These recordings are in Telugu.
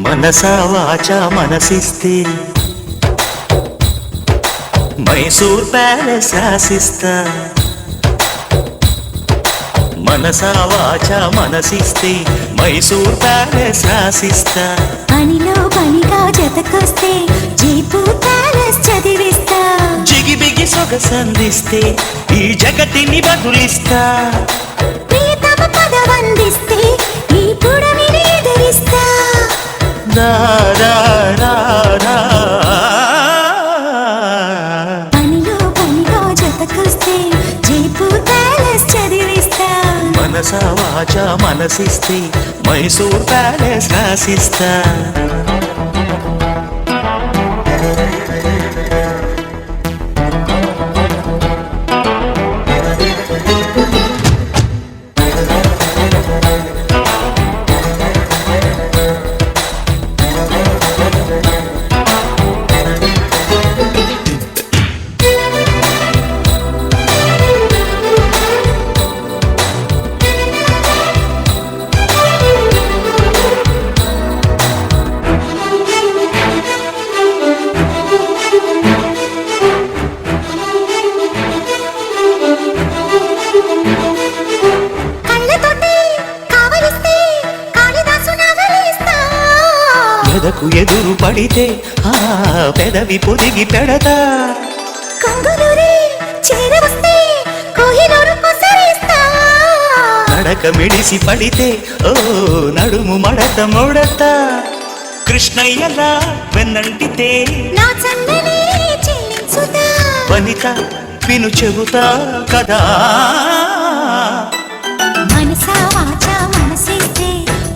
మనసా వాచా మనసిస్తే మైసూర్ ప్యాలెస్ రాసిస్తా. మనసా వాచా మనసిస్తే మైసూర్ ప్యాలెస్ రాసిస్తా. పనిలో పనిగా జతకొస్తే జైపూర్ ప్యాలెస్ చదివిస్తా. జిగిబిగి సొగసందిస్తే ఈ జగతిని బదులిస్తా. ప్రియతమ పదవందిస్తే ఈ పుడమిని ఎదిరిస్తా. రా రా రా రా. పనిలో పనిగా జతకొస్తే జైపూర్ ప్యాలెస్ చదివిస్తా. మనసా వాచా మనసిస్తే మైసూర్ ప్యాలెస్ రాసిస్తా. ఎదకు ఎదురు పడితే ఆ పెదవి పొదిగి పెడతా. నడక మిడిసి పడితే ఓ నడుము మడత మొడతా. కృష్ణయ్యలా వెన్నంటితే వనిత విను చెబుతా కదా. మనసా వాచా మనసిస్తే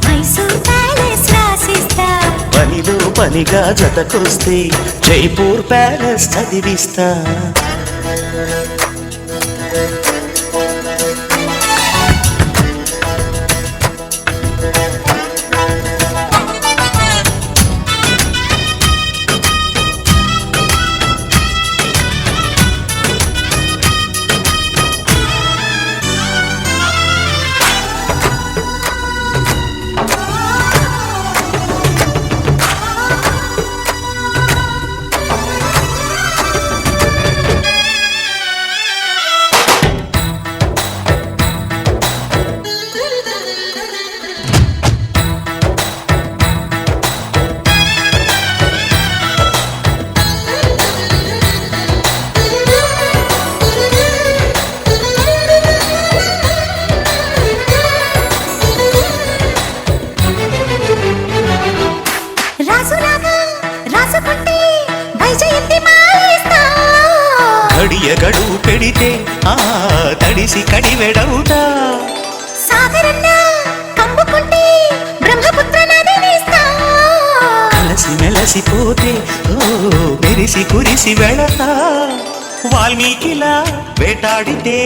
మైసూర్ ప్యాలెస్ రాసిస్తా. పనిలో పనిగా జతకొస్తే జైపూర్ ప్యాలెస్ చదివిస్తా. గడియ గడువు పెడితే ఆ తడిసి కడివెడవుతా. కలసి మెలసిపోతే ఓ మెరిసి కురిసి వెళతా. వాల్మీకిలా వేటాడితే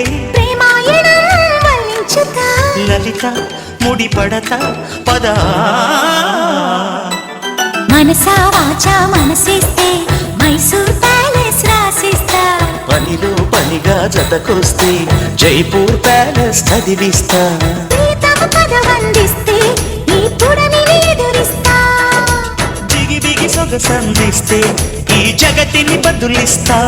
లలిత ముడి పడతా పదా. మనసా వాచా మనసిస్తే మైసూర్ ప్యాలెస్ రాసిస్తా. పనిలో పనిగా జతకొస్తే జైపూర్ ప్యాలెస్ చదివిస్తా. ప్రియతమ పదవందిస్తే ఈ పుడమిని ఎదిరిస్తా. జిగిబిగి సొగసందిస్తే ఈ జగతిని బదులిస్తా.